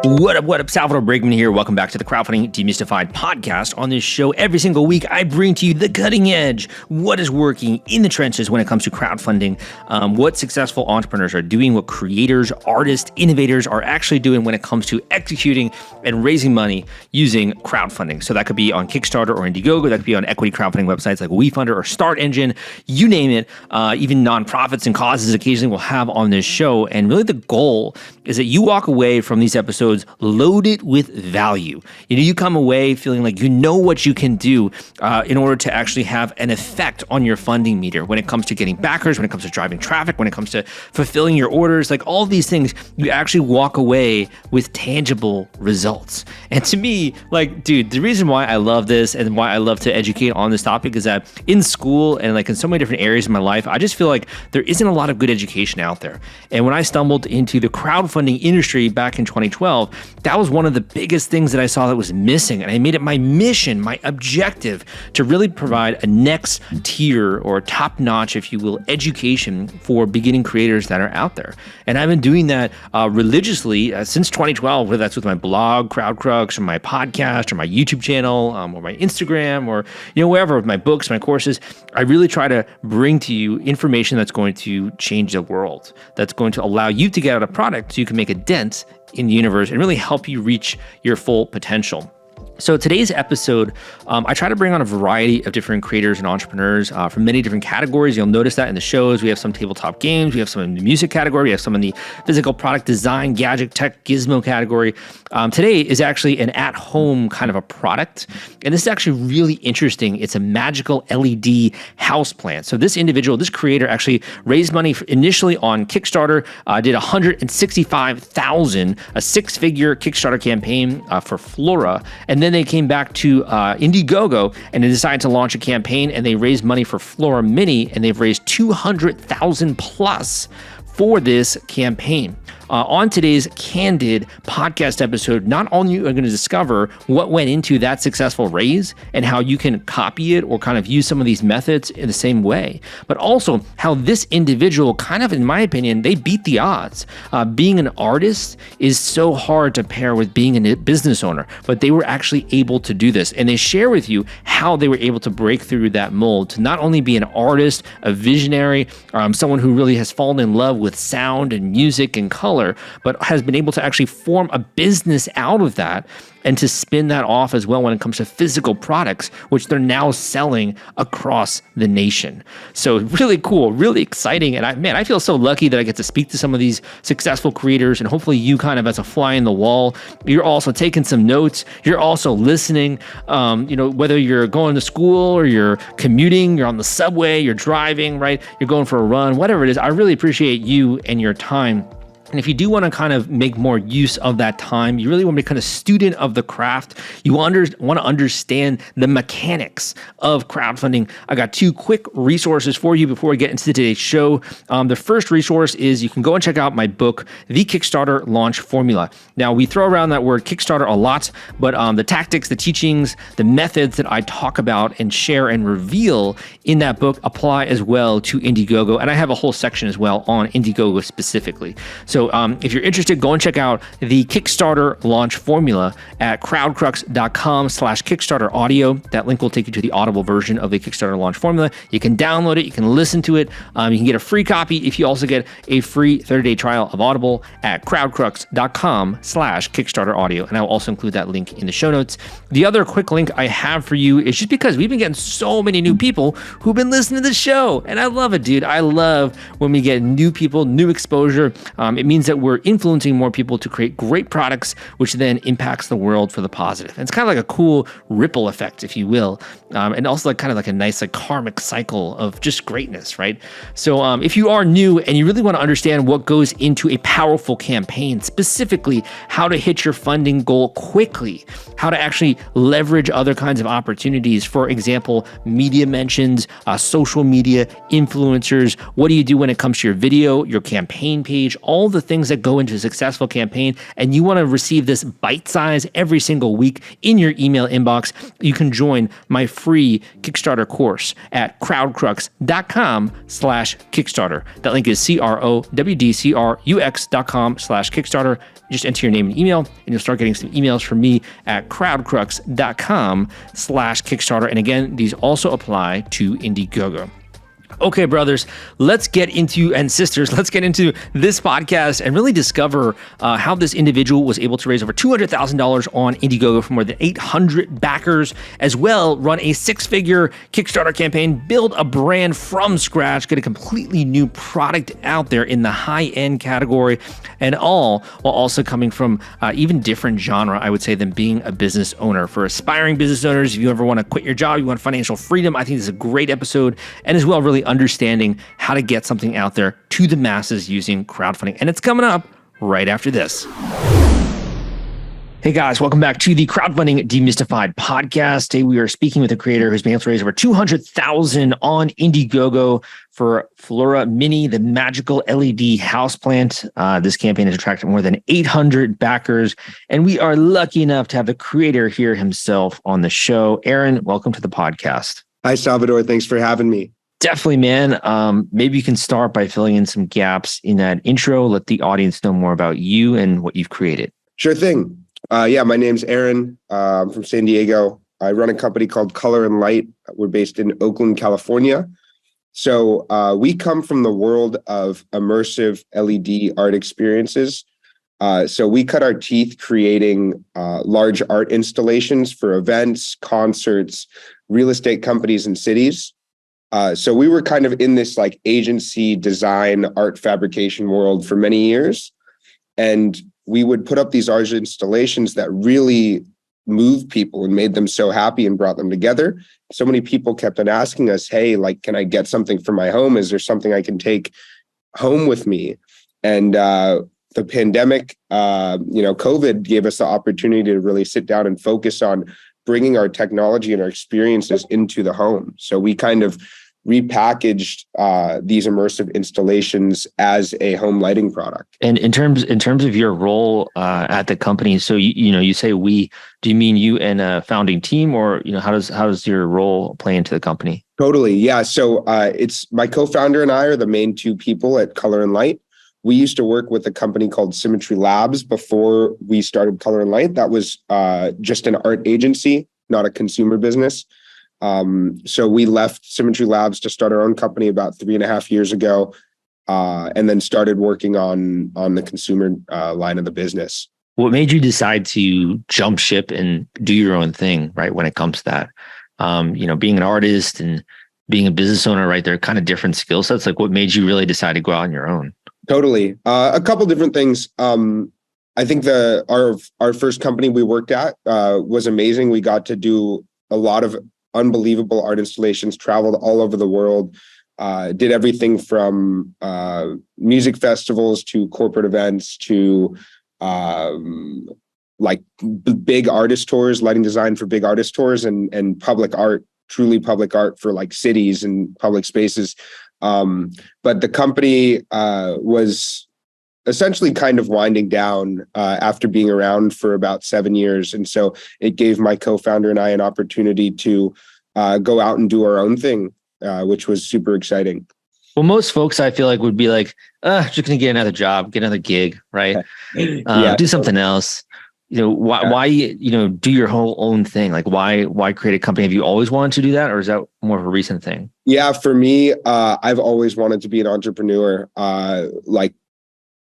What up, Salvador Briggman here. Welcome back to the Crowdfunding Demystified podcast. On this show, every single week, I bring to you the cutting edge, what is working in the trenches when it comes to crowdfunding, what successful entrepreneurs are doing, what creators, artists, innovators are actually doing when it comes to executing and raising money using crowdfunding. So that could be on Kickstarter or Indiegogo, that could be on equity crowdfunding websites like WeFunder or Start Engine, you name it. Even nonprofits and causes occasionally will have on this show. And really the goal is that you walk away from these episodes loaded with value. You come away feeling like you know what you can do in order to actually have an effect on your funding meter when it comes to getting backers, when it comes to driving traffic, when it comes to fulfilling your orders, like all these things, you actually walk away with tangible results. And to me, like, dude, the reason why I love this and why I love to educate on this topic is that in school and like in so many different areas of my life, I just feel like there isn't a lot of good education out there. And when I stumbled into the crowdfunding industry back in 2012, that was one of the biggest things that I saw that was missing. And I made it my mission, my objective to really provide a next tier or top-notch, if you will, education for beginning creators that are out there. And I've been doing that religiously since 2012, whether that's with my blog, CrowdCrux, or my podcast, or my YouTube channel, or my Instagram, or wherever, with my books, my courses. I really try to bring to you information that's going to change the world, that's going to allow you to get out a product so you can make a dent in the universe and really help you reach your full potential. So today's episode, I try to bring on a variety of different creators and entrepreneurs from many different categories. You'll notice that in the shows. We have some tabletop games. We have some in the music category. We have some in the physical product design, gadget, tech, gizmo category. Today is actually an at-home kind of a product. And this is actually really interesting. It's a magical LED houseplant. So this individual, this creator actually raised money initially on Kickstarter, did $165,000, a six-figure Kickstarter campaign for Fluora. And then they came back to Indiegogo and they decided to launch a campaign and they raised money for Fluora Mini and they've raised $200,000 plus for this campaign. On today's Candid podcast episode, not only are you going to discover what went into that successful raise and how you can copy it or kind of use some of these methods in the same way, but also how this individual kind of, in my opinion, they beat the odds. Being an artist is so hard to pair with being a business owner, but they were actually able to do this. And they share with you how they were able to break through that mold to not only be an artist, a visionary, someone who really has fallen in love with sound and music and color, but has been able to actually form a business out of that and to spin that off as well when it comes to physical products, which they're now selling across the nation. So really cool, really exciting. And I feel so lucky that I get to speak to some of these successful creators, and hopefully you kind of as a fly in the wall, you're also taking some notes, you're also listening, whether you're going to school or you're commuting, you're on the subway, you're driving, right? You're going for a run, whatever it is. I really appreciate you and your time. And if you do want to kind of make more use of that time, you really want to become a student of the craft, you want to understand the mechanics of crowdfunding, I got two quick resources for you before we get into today's show. The first resource is you can go and check out my book, The Kickstarter Launch Formula. Now, we throw around that word Kickstarter a lot, but the tactics, the teachings, the methods that I talk about and share and reveal in that book apply as well to Indiegogo. And I have a whole section as well on Indiegogo specifically. So if you're interested, go and check out the Kickstarter launch formula at crowdcrux.com/Kickstarter audio. That link will take you to the audible version of the Kickstarter launch formula. You can download it. You can listen to it. You can get a free copy if you also get a free 30-day trial of Audible at crowdcrux.com/Kickstarter audio. And I will also include that link in the show notes. The other quick link I have for you is just because we've been getting so many new people who've been listening to the show. And I love it, dude. I love when we get new people, new exposure. It means that we're influencing more people to create great products, which then impacts the world for the positive. And it's kind of like a cool ripple effect, if you will, and also like kind of like a nice like karmic cycle of just greatness, right? So if you are new and you really want to understand what goes into a powerful campaign, specifically how to hit your funding goal quickly, how to actually leverage other kinds of opportunities, for example, media mentions, social media, influencers, what do you do when it comes to your video, your campaign page, all the the things that go into a successful campaign, and you want to receive this bite size every single week in your email inbox, you can join my free Kickstarter course at crowdcrux.com/Kickstarter. That link is crowdcrux.com/Kickstarter. Just enter your name and email, and you'll start getting some emails from me at crowdcrux.com/Kickstarter. And again, these also apply to Indiegogo. Okay, brothers, let's get into, and sisters, let's get into this podcast and really discover how this individual was able to raise over $200,000 on Indiegogo for more than 800 backers, as well run a six-figure Kickstarter campaign, build a brand from scratch, get a completely new product out there in the high-end category, and all while also coming from even different genre, I would say, than being a business owner. For aspiring business owners, if you ever want to quit your job, you want financial freedom, I think this is a great episode, and as well, really understanding how to get something out there to the masses using crowdfunding. And it's coming up right after this. Hey guys, welcome back to the Crowdfunding Demystified podcast. Today we are speaking with a creator who's been able to raise over $200,000 on Indiegogo for Fluora Mini, the magical LED houseplant. This campaign has attracted more than 800 backers, and we are lucky enough to have the creator here himself on the show. Aaron, welcome to the podcast. Hi, Salvador. Thanks for having me. Definitely, man. Maybe you can start by filling in some gaps in that intro. Let the audience know more about you and what you've created. Sure thing. My name's Aaron. I'm from San Diego. I run a company called Color+Light. We're based in Oakland, California. So we come from the world of immersive LED art experiences. So we cut our teeth creating large art installations for events, concerts, real estate companies, and cities. So we were kind of in this like agency design art fabrication world for many years. And we would put up these art installations that really moved people and made them so happy and brought them together. So many people kept on asking us, hey, like, can I get something for my home? Is there something I can take home with me? And the pandemic, COVID gave us the opportunity to really sit down and focus on bringing our technology and our experiences into the home. So we kind of repackaged these immersive installations as a home lighting product. And in terms of your role at the company, so you say we, do you mean you and a founding team, or how does your role play into the company? Totally, yeah. So it's my co-founder and I are the main two people at Color+Light. We used to work with a company called Symmetry Labs before we started Color+Light. That was just an art agency, not a consumer business. So we left Symmetry Labs to start our own company about 3.5 years ago, and then started working on the consumer line of the business. What made you decide to jump ship and do your own thing, right, when it comes to that? Being an artist and being a business owner, right, they're kind of different skill sets. Like, what made you really decide to go out on your own? Totally. A couple different things. I think our first company we worked at was amazing. We got to do a lot of unbelievable art installations, traveled all over the world, did everything from music festivals to corporate events to big artist tours, lighting design for big artist tours, and public art, truly public art for like cities and public spaces. But the company was essentially kind of winding down after being around for about 7 years. And so it gave my co-founder and I an opportunity to go out and do our own thing, which was super exciting. Well, most folks I feel like would be like, just going to get another job, get another gig, right? Do something else. Why do your whole own thing? Like, why create a company? Have you always wanted to do that, or is that more of a recent thing? Yeah, for me, I've always wanted to be an entrepreneur.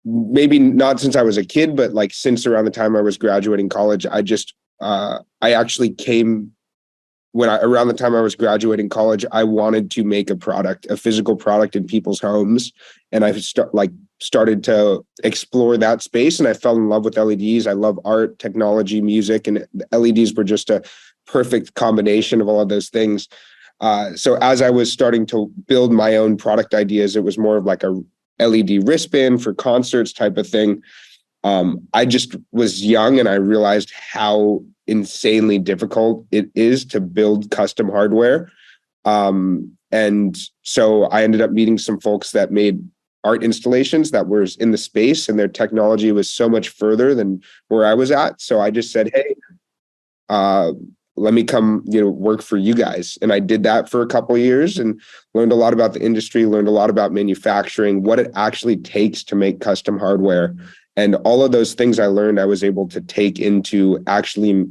Maybe not since I was a kid, but like since around the time I was graduating college. Around the time I was graduating college, I wanted to make a physical product in people's homes. And I started to explore that space, and I fell in love with LEDs. I love art, technology, music, and LEDs were just a perfect combination of all of those things. So as I was starting to build my own product ideas, it was more of like a LED wristband for concerts type of thing. I just was young, and I realized how insanely difficult it is to build custom hardware. And so I ended up meeting some folks that made art installations that were in the space, and their technology was so much further than where I was at. So I just said, hey, let me come, work for you guys. And I did that for a couple of years and learned a lot about the industry, learned a lot about manufacturing, what it actually takes to make custom hardware. And all of those things I learned, I was able to take into actually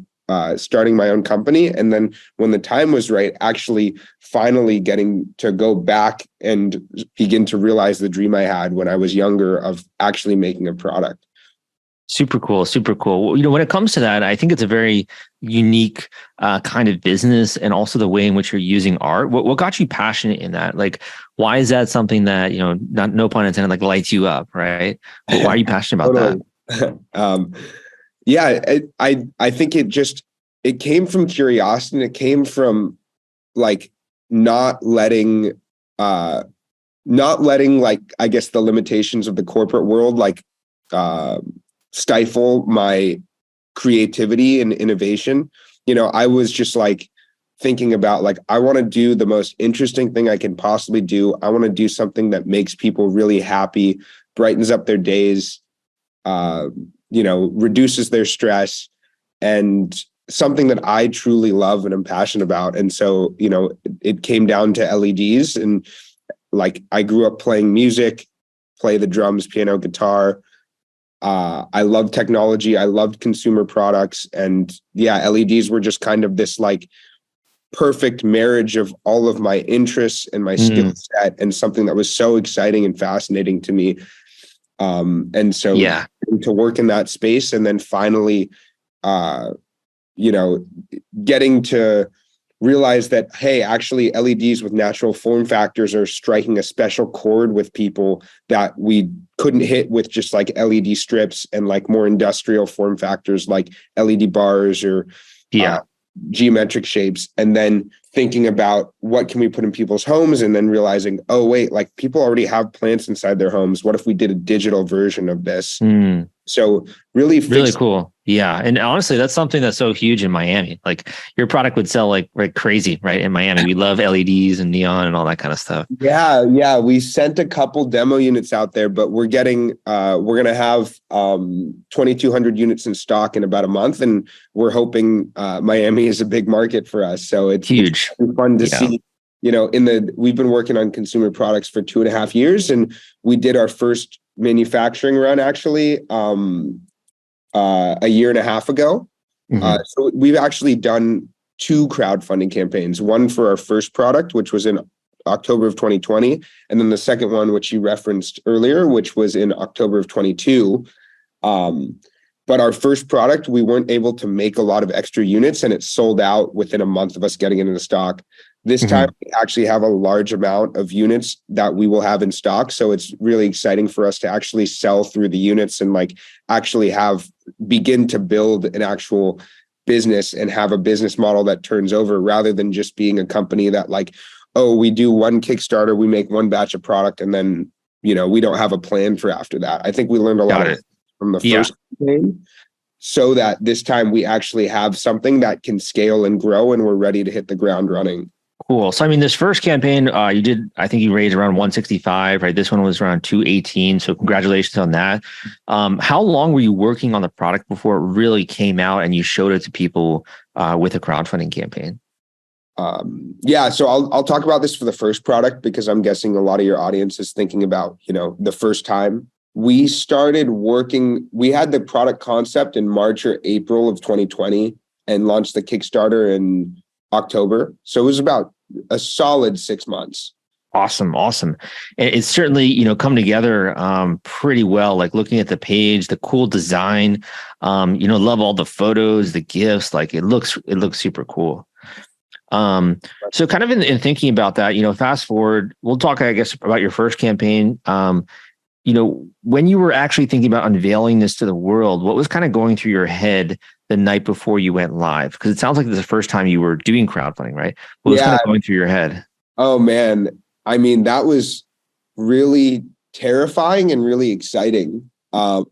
starting my own company. And then when the time was right, actually finally getting to go back and begin to realize the dream I had when I was younger of actually making a product. Super cool. Super cool. When it comes to that, I think it's a very unique kind of business, and also the way in which you're using art. What got you passionate in that? Like, why is that something that, not, no pun intended, like lights you up, right? But why are you passionate about that? Yeah, I think it came from curiosity, and it came from like not letting like, I guess, the limitations of the corporate world, like, stifle my creativity and innovation. I was just like thinking about like, I want to do the most interesting thing I can possibly do. I want to do something that makes people really happy, brightens up their days, reduces their stress, and something that I truly love and am passionate about. And so, it came down to LEDs, and like, I grew up playing music, play the drums, piano, guitar. I love technology. I loved consumer products. And yeah, LEDs were just kind of this like perfect marriage of all of my interests and my skill set, and something that was so exciting and fascinating to me. And so to work in that space, and then finally, getting to realize that, hey, actually LEDs with natural form factors are striking a special chord with people that we couldn't hit with just like LED strips and like more industrial form factors like LED bars or geometric shapes. And then thinking about what can we put in people's homes, and then realizing, oh wait, like people already have plants inside their homes. What if we did a digital version of this? So really cool. Yeah. And honestly, that's something that's so huge in Miami. Like, your product would sell like crazy, right? In Miami, we love LEDs and neon and all that kind of stuff. Yeah. We sent a couple demo units out there, but we're going to have 2,200 units in stock in about a month. And we're hoping Miami is a big market for us. So it's huge. It's fun to see. We've been working on consumer products for 2.5 years, and we did our first manufacturing run actually a year and a half ago. So we've actually done 2 crowdfunding campaigns, one for our first product, which was in October of 2020, and then the second one, which you referenced earlier, which was in October of 22. But our first product, we weren't able to make a lot of extra units, and it sold out within a month of us getting it into stock. This time, we actually have a large amount of units that we will have in stock. So it's really exciting for us to actually sell through the units and like actually begin to build an actual business and have a business model that turns over, rather than just being a company that like, oh, we do one Kickstarter, we make one batch of product, and then, we don't have a plan for after that. I think we learned a lot from the first campaign, so that this time we actually have something that can scale and grow, and we're ready to hit the ground running. Cool. So, I mean, this first campaign, I think you raised around 165, right? This one was around 218. So congratulations on that. How long were you working on the product before it really came out and you showed it to people with a crowdfunding campaign? So I'll talk about this for the first product, because I'm guessing a lot of your audience is thinking about, the first time. We started working, we had the product concept in March or April of 2020 and launched the Kickstarter in October. So it was about a solid 6 months. Awesome. It's certainly, come together pretty well, like looking at the page, the cool design, love all the photos, the GIFs, like it looks super cool. So kind of in thinking about that, fast forward, we'll talk, I guess, about your first campaign. When you were actually thinking about unveiling this to the world, what was kind of going through your head the night before you went live? Because it sounds like this is the first time you were doing crowdfunding, right? What was kind of going through your head? Oh, man. I mean, that was really terrifying and really exciting. Because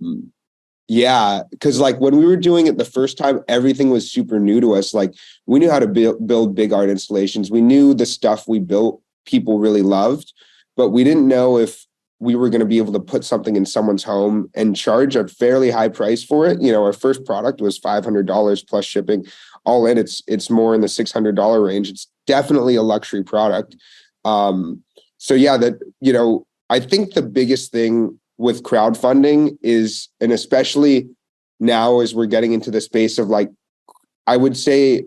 like when we were doing it the first time, everything was super new to us. Like, we knew how to build big art installations. We knew the stuff we built people really loved, but we didn't know if we were going to be able to put something in someone's home and charge a fairly high price for it. Our first product was $500 plus shipping. All in, it's more in the $600 range. It's definitely a luxury product. So yeah, I think the biggest thing with crowdfunding is, and especially now as we're getting into the space of I would say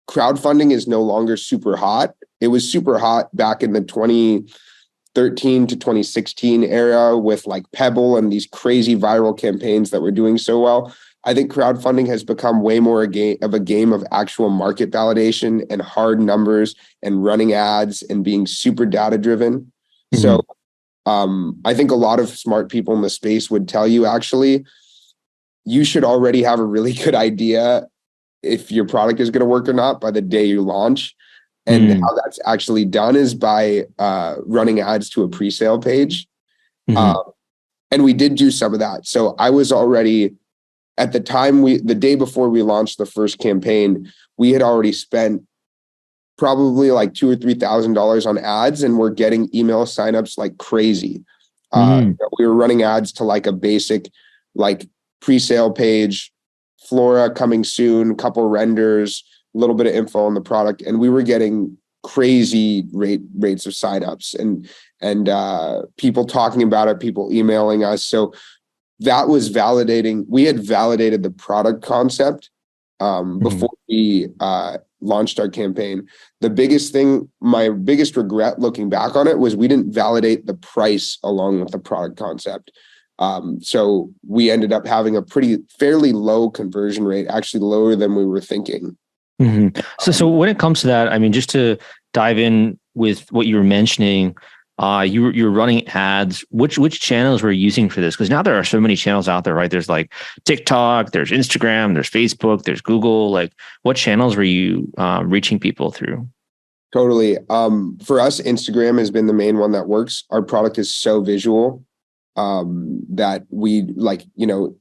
crowdfunding is no longer super hot. It was super hot back in the 2013 to 2016 era with Pebble and these crazy viral campaigns that were doing so well. I think crowdfunding has become way more of a game of actual market validation and hard numbers and running ads and being super data driven. Mm-hmm. So I think a lot of smart people in the space would tell you, actually, you should already have a really good idea if your product is going to work or not by the day you launch. And how that's actually done is by running ads to a pre-sale page. Mm-hmm. And we did do some of that. So I was already, at the time, the day before we launched the first campaign, we had already spent probably $2,000 or $3,000 on ads, and we're getting email signups like crazy. We were running ads to a basic pre-sale page, Fluora coming soon, couple renders, a little bit of info on the product, and we were getting crazy rates of signups and people talking about it, people emailing us. So that was validating. We had validated the product concept before we launched our campaign. The biggest thing, my biggest regret looking back on it, was we didn't validate the price along with the product concept. So we ended up having a fairly low conversion rate, actually lower than we were thinking. Mm-hmm. So when it comes to that, I mean, just to dive in with what you were mentioning, you're running ads. Which channels were you using for this? Because now there are so many channels out there, right? There's TikTok, there's Instagram, there's Facebook, there's Google. What channels were you reaching people through? Totally. For us, Instagram has been the main one that works. Our product is so visual that we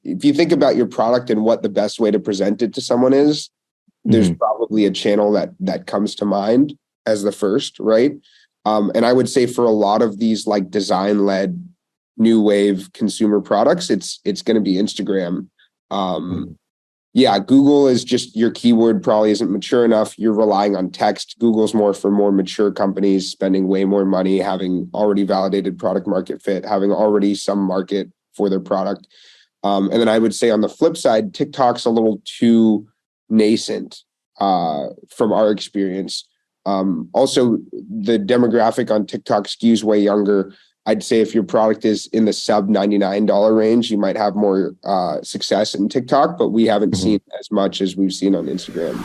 if you think about your product and what the best way to present it to someone is, there's probably a channel that comes to mind as the first, right? And I would say for a lot of these design-led new wave consumer products, it's going to be Instagram. Yeah, Google is just, your keyword probably isn't mature enough. You're relying on text. Google's more for more mature companies spending way more money, having already validated product market fit, having already some market for their product. And then I would say on the flip side, TikTok's a little too nascent from our experience. Also, the demographic on TikTok skews way younger. I'd say if your product is in the sub $99 range, you might have more success in TikTok, but we haven't seen as much as we've seen on Instagram.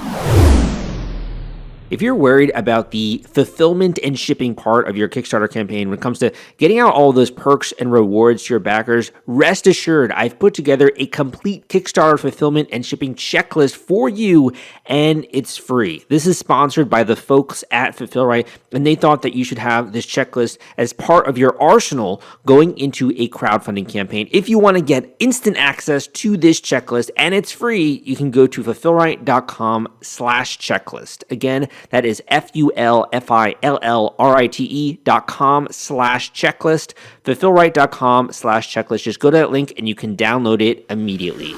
If you're worried about the fulfillment and shipping part of your Kickstarter campaign when it comes to getting out all those perks and rewards to your backers, rest assured I've put together a complete Kickstarter fulfillment and shipping checklist for you, and it's free. This is sponsored by the folks at Fulfillrite, and they thought that you should have this checklist as part of your arsenal going into a crowdfunding campaign. If you want to get instant access to this checklist, and it's free, you can go to fulfillrite.com/checklist. Again, that is fulfillrite.com/checklist, fulfillrite.com/checklist. Just go to that link and you can download it immediately.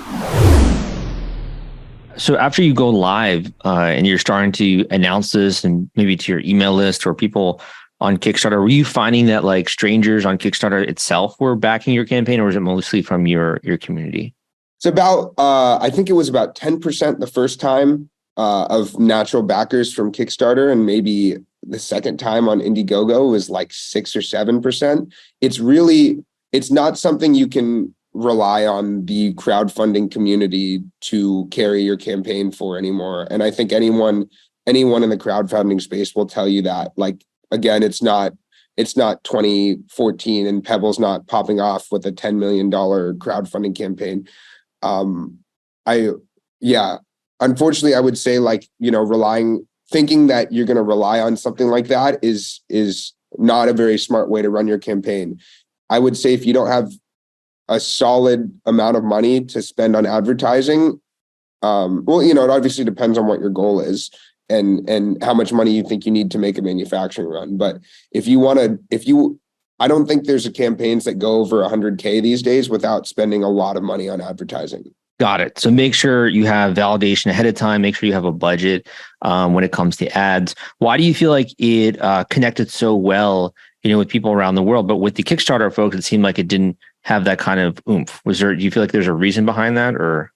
So after you go live and you're starting to announce this and maybe to your email list or people on Kickstarter, were you finding that strangers on Kickstarter itself were backing your campaign, or was it mostly from your community? It's about, I think it was about 10% the first time of natural backers from Kickstarter, and maybe the second time on Indiegogo was 6 or 7%. It's not something you can rely on the crowdfunding community to carry your campaign for anymore. And I think anyone in the crowdfunding space will tell you that. Again, it's not 2014 and Pebble's not popping off with a $10 million crowdfunding campaign. Unfortunately, I would say thinking that you're going to rely on something like that is not a very smart way to run your campaign. I would say if you don't have a solid amount of money to spend on advertising, it obviously depends on what your goal is and how much money you think you need to make a manufacturing run. But if you I don't think there's campaigns that go over 100K these days without spending a lot of money on advertising. Got it. So make sure you have validation ahead of time. Make sure you have a budget when it comes to ads. Why do you feel like it connected so well, with people around the world? But with the Kickstarter folks, it seemed like it didn't have that kind of oomph. Do you feel like there's a reason behind that, or?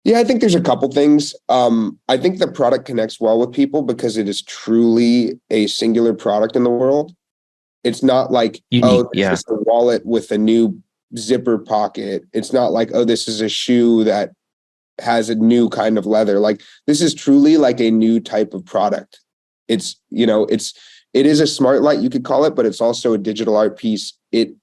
Yeah, I think there's a couple things. I think the product connects well with people because it is truly a singular product in the world. It's not like, unique, this is a wallet with a new zipper pocket. It's not like, this is a shoe that has a new kind of leather. Like, this is truly like a new type of product. It is a smart light, you could call it, but it's also a digital art piece. It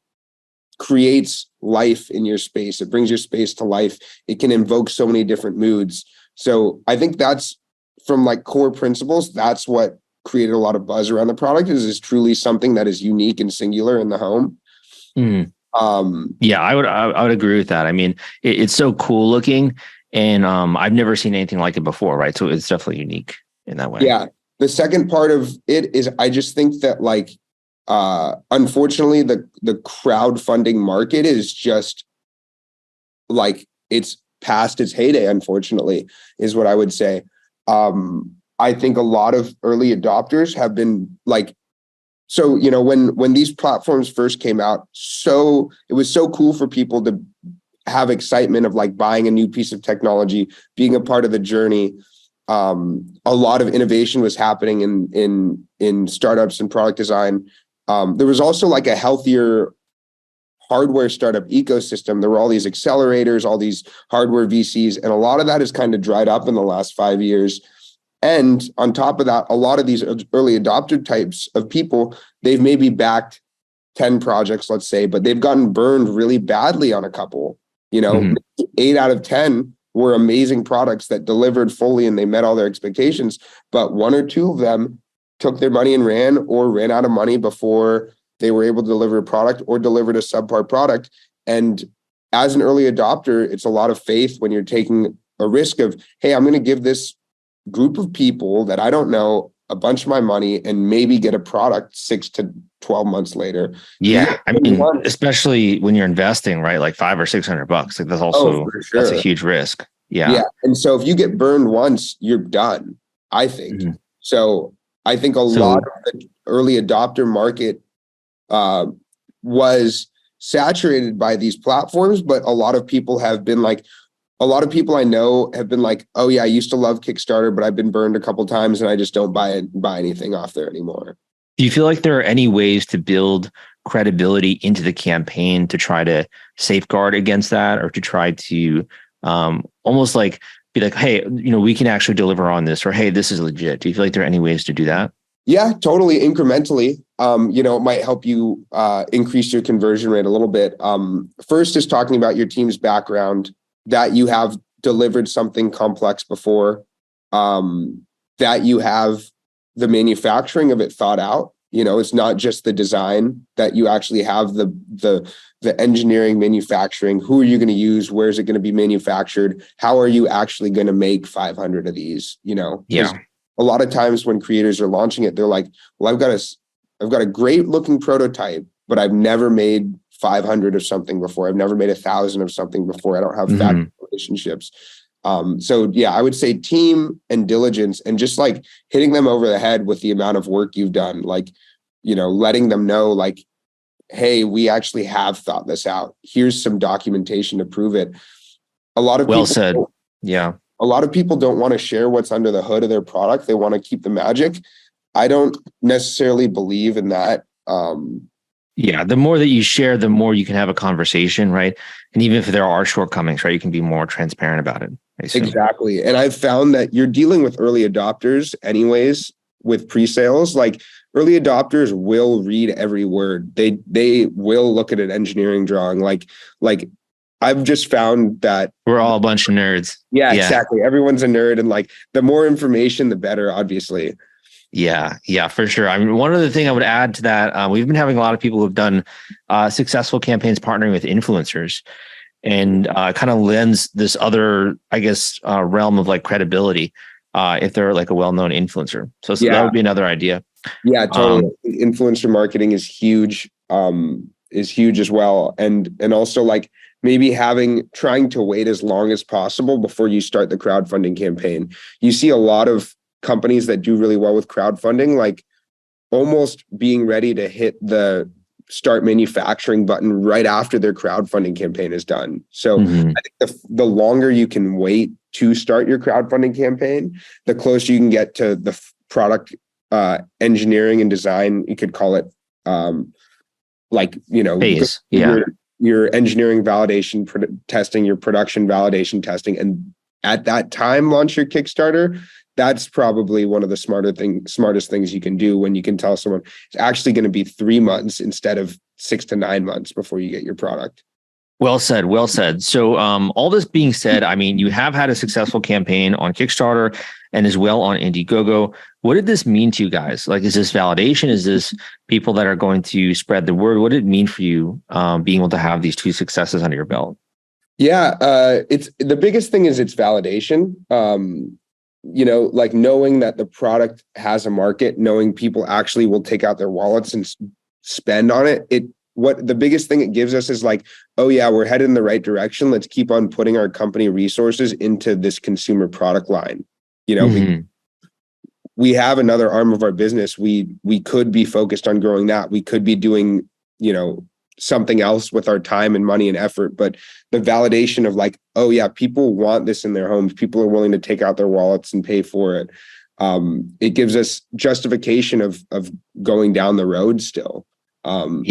creates life in your space. It brings your space to life. It can invoke so many different moods. So I think that's from like core principles. That's what created a lot of buzz around the product is truly something that is unique and singular in the home. Yeah, I would agree with that. I mean, it's so cool looking, and I've never seen anything like it before, right? So it's definitely unique in that way. Yeah. The second part of it is I just think that like, unfortunately, the crowdfunding market is just like it's past its heyday, unfortunately, is what I would say. I think a lot of early adopters have been like, so, when these platforms first came out, so it was so cool for people to have excitement of like buying a new piece of technology, being a part of the journey. A lot of innovation was happening in startups and product design. There was also like a healthier hardware startup ecosystem. There were all these accelerators, all these hardware VCs, and a lot of that has kind of dried up in the last 5 years. And on top of that, a lot of these early adopter types of people, they've maybe backed 10 projects, let's say, but they've gotten burned really badly on a couple. 8 out of 10 were amazing products that delivered fully and they met all their expectations. But 1 or 2 of them took their money and ran out of money before they were able to deliver a product or delivered a subpar product. And as an early adopter, it's a lot of faith when you're taking a risk of, hey, I'm going to give this group of people that I don't know a bunch of my money and maybe get a product 6 to 12 months later. Yeah. I mean, especially when you're investing, right? Like $500 or $600. Like that's also, that's a huge risk. Yeah. Yeah. And so if you get burned once, you're done, I think. So I think a lot of the early adopter market was saturated by these platforms, but a lot of people I know have been like, oh yeah, I used to love Kickstarter, but I've been burned a couple times and I just don't buy anything off there anymore. Do you feel like there are any ways to build credibility into the campaign to try to safeguard against that, or to try to almost like be like, hey, we can actually deliver on this, or hey, this is legit? Do you feel like there are any ways to do that? Yeah, totally. Incrementally, it might help you increase your conversion rate a little bit. First is talking about your team's background, that you have delivered something complex before, that you have the manufacturing of it thought out. It's not just the design, that you actually have the engineering, manufacturing. Who are you going to use? Where is it going to be manufactured? How are you actually going to make 500 of these? Yeah. A lot of times when creators are launching it, they're like, well, I've got a great looking prototype, but I've never made 500 of something before. I've never made 1,000 of something before. I don't have factory relationships. So yeah, I would say team and diligence, and just like hitting them over the head with the amount of work you've done, like, letting them know like, hey, we actually have thought this out. Here's some documentation to prove it. A lot of well said. Yeah. A lot of people don't want to share what's under the hood of their product. They want to keep the magic. I don't necessarily believe in that. Yeah, the more that you share, the more you can have a conversation, right? And even if there are shortcomings, right, you can be more transparent about it. Exactly. And I've found that you're dealing with early adopters anyways with pre-sales. Like, early adopters will read every word. They will look at an engineering drawing. Like I've just found that we're all a bunch of nerds. Yeah, exactly. Everyone's a nerd, and like the more information, the better, obviously. Yeah, for sure. I mean, one other thing I would add to that, we've been having a lot of people who've done successful campaigns partnering with influencers, and kind of lends this other, I guess, realm of like credibility if they're like a well-known influencer. So that would be another idea. Yeah, totally. Influencer marketing is huge. is huge as well. And also like maybe trying to wait as long as possible before you start the crowdfunding campaign. You see a lot of companies that do really well with crowdfunding, like almost being ready to hit the start manufacturing button right after their crowdfunding campaign is done. So I think the longer you can wait to start your crowdfunding campaign, the closer you can get to the product engineering and design. You could call it phase. Your engineering validation testing, your production validation testing, and at that time launch your Kickstarter. That's probably one of the smartest things you can do, when you can tell someone it's actually going to be 3 months instead of 6 to 9 months before you get your product. Well said. Well said. So all this being said, I mean, you have had a successful campaign on Kickstarter and as well on Indiegogo. What did this mean to you guys? Like, is this validation? Is this people that are going to spread the word? What did it mean for you being able to have these 2 successes under your belt? Yeah, it's the biggest thing is it's validation. Like knowing that the product has a market, knowing people actually will take out their wallets and spend on it. The biggest thing it gives us is like, oh yeah, we're headed in the right direction. Let's keep on putting our company resources into this consumer product line. We have another arm of our business. We could be focused on growing that. We could be doing, something else with our time and money and effort. But the validation of like, oh yeah, people want this in their homes. People are willing to take out their wallets and pay for it. It gives us justification of going down the road still. So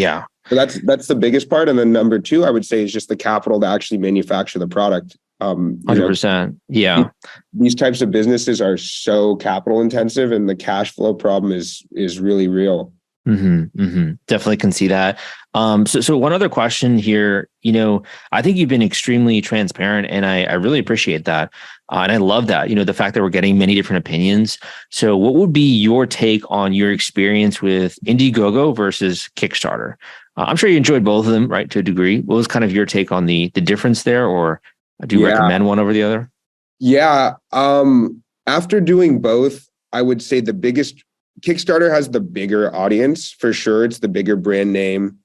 that's the biggest part. And then number 2, I would say, is just the capital to actually manufacture the product. 100%. Yeah. These types of businesses are so capital intensive, and the cash flow problem is really real. Definitely can see that. So one other question here, I think you've been extremely transparent, and I really appreciate that. And I love that, the fact that we're getting many different opinions. So what would be your take on your experience with Indiegogo versus Kickstarter? I'm sure you enjoyed both of them, right, to a degree. What was kind of your take on the difference there, or do you recommend one over the other? Yeah. After doing both, I would say Kickstarter has the bigger audience for sure. It's the bigger brand name.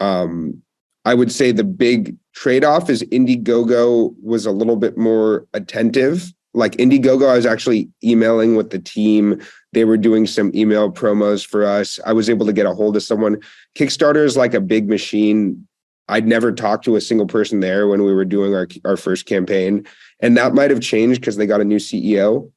I would say the big trade-off is Indiegogo was a little bit more attentive. Like Indiegogo, I was actually emailing with the team. They were doing some email promos for us. I was able to get a hold of someone. Kickstarter is like a big machine. I'd never talked to a single person there when we were doing our first campaign. And that might have changed because they got a new CEO.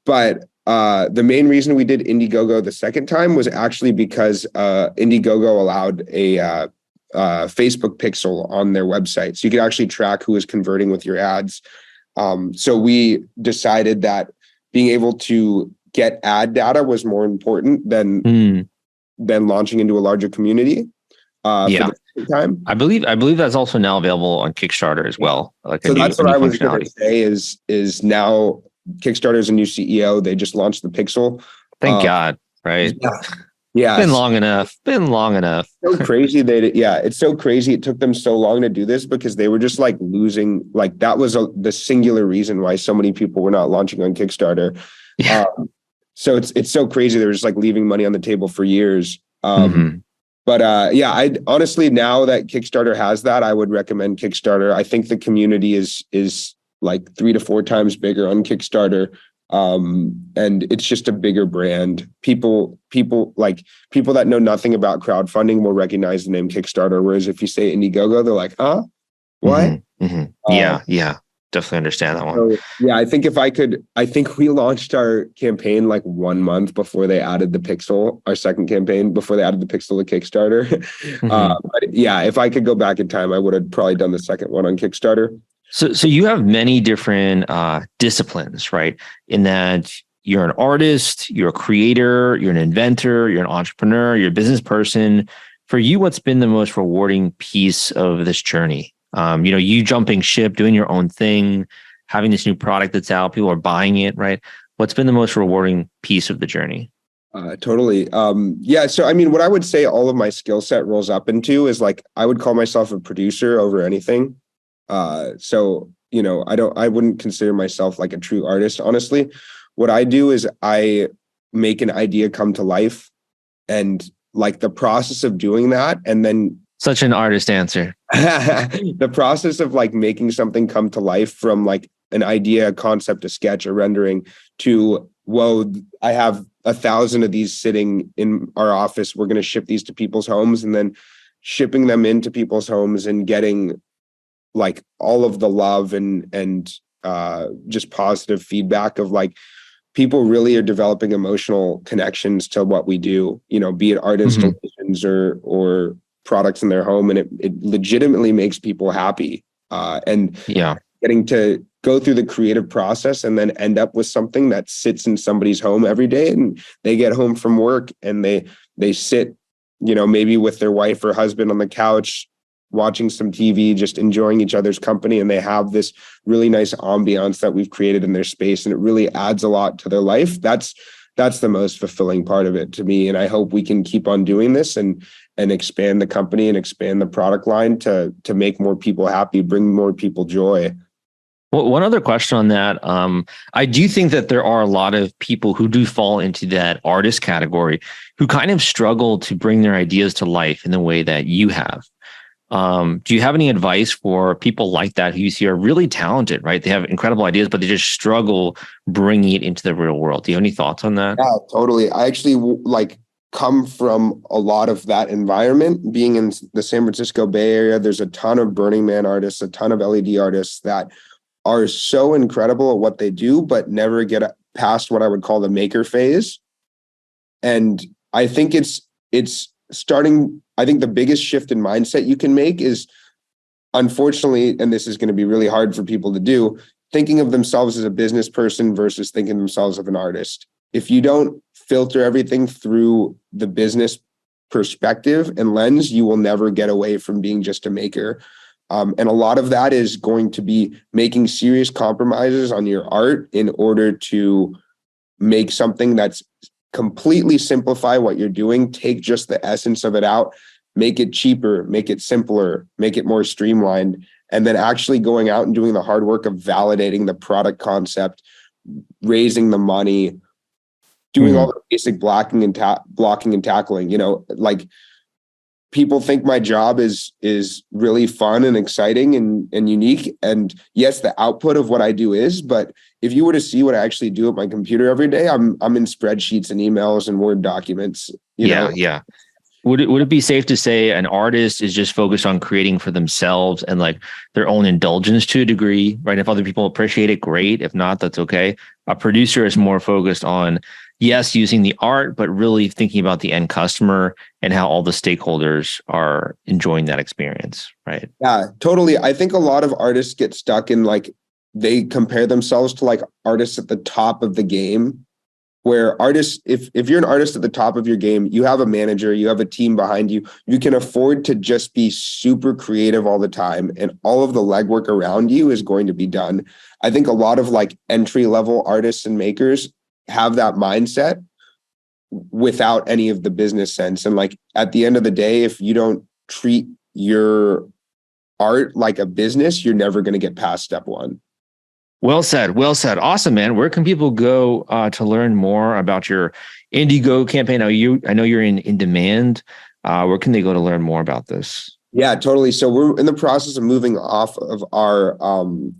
But the main reason we did Indiegogo the second time was actually because Indiegogo allowed a Facebook pixel on their website. So you could actually track who is converting with your ads. So we decided that being able to get ad data was more important than launching into a larger community. For the time. I believe that's also now available on Kickstarter as well. So that's what I was going to say is now Kickstarter's a new CEO. They just launched the Pixel. Thank God, right? Yeah. Been long enough. So crazy. It's so crazy. It took them so long to do this because they were just like losing. Like that was the singular reason why so many people were not launching on Kickstarter. So it's so crazy. They were just like leaving money on the table for years. But I honestly, now that Kickstarter has that, I would recommend Kickstarter. I think the community is like 3 to 4 times bigger on Kickstarter. And it's just a bigger brand. People that know nothing about crowdfunding will recognize the name Kickstarter. Whereas if you say Indiegogo, they're like, huh? What? Yeah. Definitely understand that one. So, I think we launched our campaign like 1 month before they added the Pixel, our second campaign before they added the Pixel to Kickstarter. But if I could go back in time, I would have probably done the second one on Kickstarter. So you have many different disciplines, right? In that you're an artist, you're a creator, you're an inventor, you're an entrepreneur, you're a business person. For you, what's been the most rewarding piece of this journey? You jumping ship, doing your own thing, having this new product that's out, people are buying it, right? What's been the most rewarding piece of the journey? Totally. So, I mean, what I would say all of my skill set rolls up into is like, I would call myself a producer over anything. So, I wouldn't consider myself like a true artist, honestly. What I do is I make an idea come to life, and like the process of doing that, and then such an artist answer. the process of like making something come to life from like an idea, a concept, a sketch, a rendering to, whoa, I have 1,000 of these sitting in our office. We're going to ship these to people's homes, and then shipping them into people's homes and getting like all of the love and just positive feedback of like, people really are developing emotional connections to what we do, be it art installations or products in their home. And it legitimately makes people happy. And getting to go through the creative process and then end up with something that sits in somebody's home every day, and they get home from work and they sit, maybe with their wife or husband on the couch, watching some TV, just enjoying each other's company. And they have this really nice ambiance that we've created in their space. And it really adds a lot to their life. That's the most fulfilling part of it to me. And I hope we can keep on doing this and expand the company and expand the product line to make more people happy, bring more people joy. Well, one other question on that. I do think that there are a lot of people who do fall into that artist category who kind of struggle to bring their ideas to life in the way that you have. Do you have any advice for people like that who you see are really talented, right? They have incredible ideas, but they just struggle bringing it into the real world. Do you have any thoughts on that? Yeah, totally. I actually come from a lot of that environment. Being in the San Francisco Bay Area, there's a ton of Burning Man artists, a ton of LED artists that are so incredible at what they do, but never get past what I would call the maker phase. And I think it's starting. I think the biggest shift in mindset you can make is, unfortunately, and this is going to be really hard for people to do, thinking of themselves as a business person versus thinking themselves as an artist. If you don't filter everything through the business perspective and lens, you will never get away from being just a maker. And a lot of that is going to be making serious compromises on your art in order to make something that's completely simplify what you're doing, take just the essence of it out, make it cheaper, make it simpler, make it more streamlined, and then actually going out and doing the hard work of validating the product concept, raising the money, doing all the basic blocking and tackling. Like, people think my job is really fun and exciting and unique. And yes, the output of what I do is, but if you were to see what I actually do at my computer every day, I'm in spreadsheets and emails and Word documents. You know? Yeah. Would it be safe to say an artist is just focused on creating for themselves and like their own indulgence to a degree, right? If other people appreciate it, great. If not, that's okay. A producer is more focused on, yes, using the art, but really thinking about the end customer and how all the stakeholders are enjoying that experience, right? Yeah, totally. I think a lot of artists get stuck in like, they compare themselves to like artists at the top of the game, where artists, if you're an artist at the top of your game, you have a manager, you have a team behind you, you can afford to just be super creative all the time, and all of the legwork around you is going to be done. I think a lot of like entry-level artists and makers have that mindset without any of the business sense. And like, at the end of the day, if you don't treat your art like a business, you're never going to get past step one. Well said. Awesome, man. Where can people go to learn more about your Indiegogo campaign? I know you're in demand. Where can they go to learn more about this? Yeah, totally. So we're in the process of moving off of our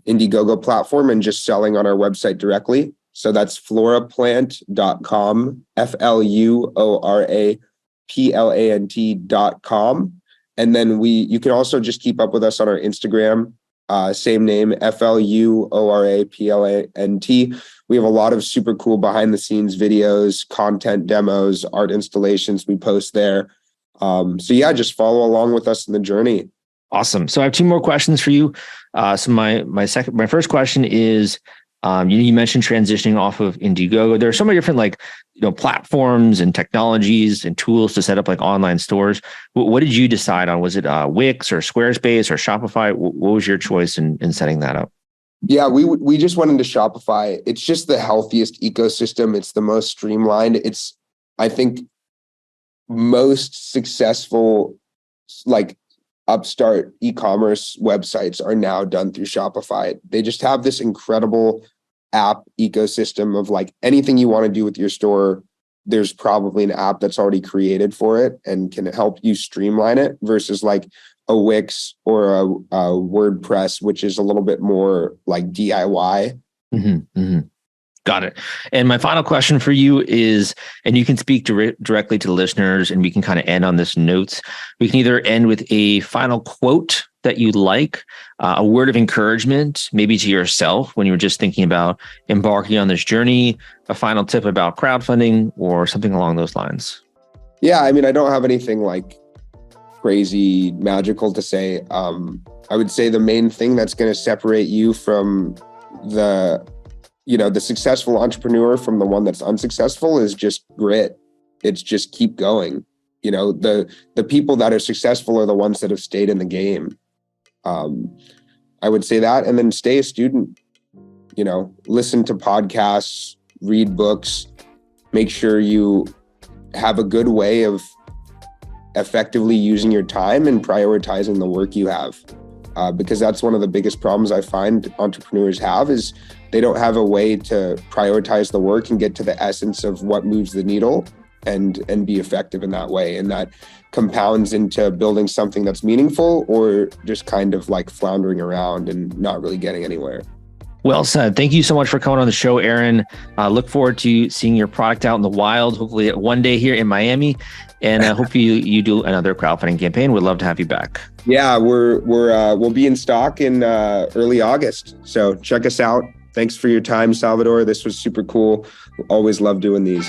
Indiegogo platform and just selling on our website directly. So that's fluoraplant.com, FLUORAPLANT.com. And then you can also just keep up with us on our Instagram. Same name, FLUORAPLANT. We have a lot of super cool behind the scenes videos, content demos, art installations we post there. So yeah, just follow along with us in the journey. Awesome. So I have two more questions for you. So my first question is, you mentioned transitioning off of Indiegogo. There are so many different platforms and technologies and tools to set up like online stores. What did you decide on? Was it Wix or Squarespace or Shopify? What was your choice in setting that up? Yeah, we just went into Shopify. It's just the healthiest ecosystem. It's the most streamlined. It's, I think, most successful like upstart e-commerce websites are now done through Shopify. They just have this incredible app ecosystem of like anything you want to do with your store, there's probably an app that's already created for it and can help you streamline it versus like a Wix or a WordPress, which is a little bit more like DIY. Got it. And my final question for you is, and you can speak directly to the listeners, and we can kind of end on this note. We can either end with a final quote that you'd like, a word of encouragement, maybe to yourself when you were just thinking about embarking on this journey, a final tip about crowdfunding, or something along those lines. Yeah, I mean, I don't have anything like crazy magical to say. I would say the main thing that's going to separate you from the successful entrepreneur from the one that's unsuccessful is just grit. It's just keep going. The people that are successful are the ones that have stayed in the game. I would say that, and then stay a student, listen to podcasts, read books, make sure you have a good way of effectively using your time and prioritizing the work you have. Because that's one of the biggest problems I find entrepreneurs have is they don't have a way to prioritize the work and get to the essence of what moves the needle and be effective in that way. And that compounds into building something that's meaningful or just kind of like floundering around and not really getting anywhere. Well said. Thank you so much for coming on the show, Aaron. Look forward to seeing your product out in the wild, hopefully one day here in Miami. And I hope you do another crowdfunding campaign. We'd love to have you back. Yeah, we'll be in stock in early August. So check us out. Thanks for your time, Salvador. This was super cool. Always love doing these.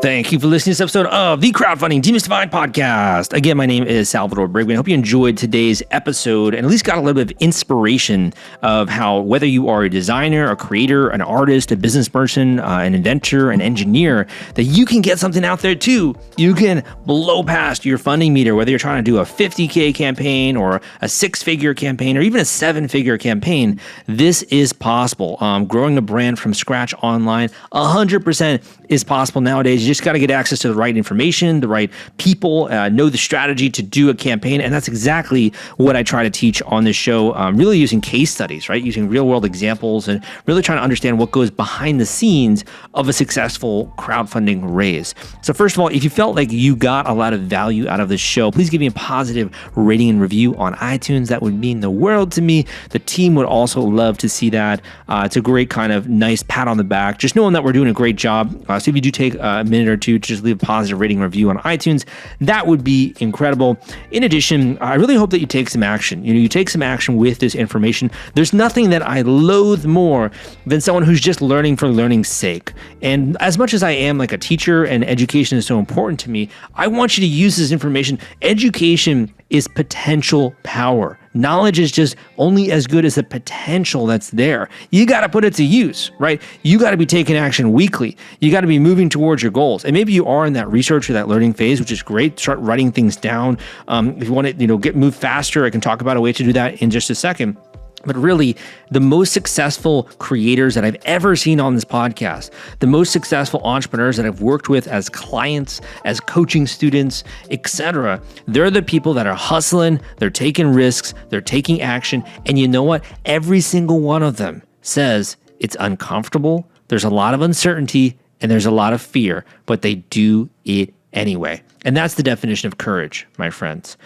Thank you for listening to this episode of the Crowdfunding Demystified podcast. Again, my name is Salvador Briggman. I hope you enjoyed today's episode and at least got a little bit of inspiration of how whether you are a designer, a creator, an artist, a business person, an inventor, an engineer, that you can get something out there too. You can blow past your funding meter, whether you're trying to do a $50K campaign or a 6-figure campaign or even a 7-figure campaign. This is possible. Growing a brand from scratch online, 100% is possible nowadays. You just got to get access to the right information, the right people, know the strategy to do a campaign. And that's exactly what I try to teach on this show, really using case studies, right? Using real world examples and really trying to understand what goes behind the scenes of a successful crowdfunding raise. So first of all, if you felt like you got a lot of value out of this show, please give me a positive rating and review on iTunes. That would mean the world to me. The team would also love to see that. It's a great kind of nice pat on the back, just knowing that we're doing a great job. So if you do take a minute or two to just leave a positive rating review on iTunes, that would be incredible. In addition, I really hope that you take some action. You take some action with this information. There's nothing that I loathe more than someone who's just learning for learning's sake. And as much as I am like a teacher and education is so important to me, I want you to use this information. Education is potential power. Knowledge is just only as good as the potential that's there. You got to put it to use, right? You got to be taking action weekly. You got to be moving towards your goals. And maybe you are in that research or that learning phase, which is great. Start writing things down. If you want to, move faster, I can talk about a way to do that in just a second. But really, the most successful creators that I've ever seen on this podcast, the most successful entrepreneurs that I've worked with as clients, as coaching students, etc., they're the people that are hustling, they're taking risks, they're taking action. And you know what? Every single one of them says it's uncomfortable, there's a lot of uncertainty, and there's a lot of fear, but they do it anyway. And that's the definition of courage, my friends.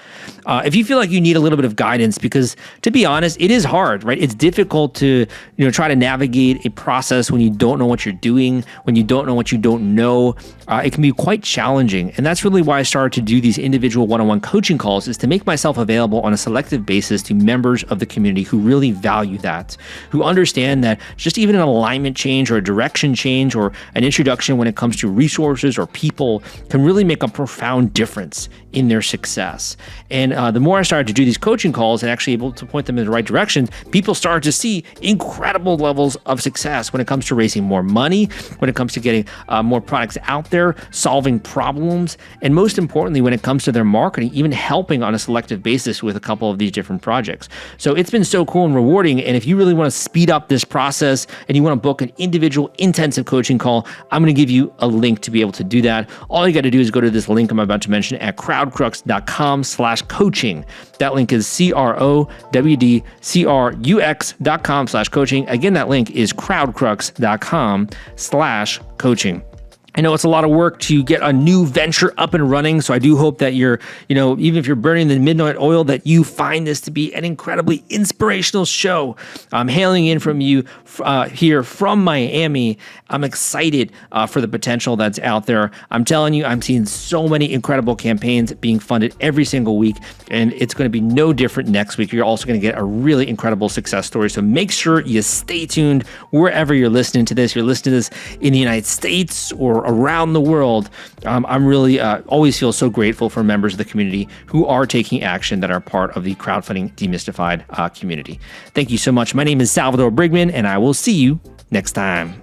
If you feel like you need a little bit of guidance, because to be honest, it is hard, right? It's difficult to, try to navigate a process when you don't know what you're doing, when you don't know what you don't know. It can be quite challenging. And that's really why I started to do these individual one-on-one coaching calls, is to make myself available on a selective basis to members of the community who really value that, who understand that just even an alignment change or a direction change or an introduction when it comes to resources or people can really make a profound difference in their success. And the more I started to do these coaching calls and actually able to point them in the right direction, people started to see incredible levels of success when it comes to raising more money, when it comes to getting more products out there, solving problems, and most importantly, when it comes to their marketing, even helping on a selective basis with a couple of these different projects. So it's been so cool and rewarding. And if you really want to speed up this process and you want to book an individual intensive coaching call, I'm going to give you a link to be able to do that. All you got to do is go to this link I'm about to mention at crowdcrux.com/coaching. That link is crowdcrux.com/coaching. Again, that link is crowdcrux.com/coaching. coaching. I know it's a lot of work to get a new venture up and running, so I do hope that you're, even if you're burning the midnight oil, that you find this to be an incredibly inspirational show. I'm hailing in from you here from Miami. I'm excited for the potential that's out there. I'm telling you, I'm seeing so many incredible campaigns being funded every single week, and it's going to be no different next week. You're also going to get a really incredible success story, so make sure you stay tuned wherever you're listening to this. You're listening to this in the United States or around the world. I'm really always feel so grateful for members of the community who are taking action, that are part of the Crowdfunding Demystified community. Thank you so much. My name is Salvador Briggman, and I will see you next time.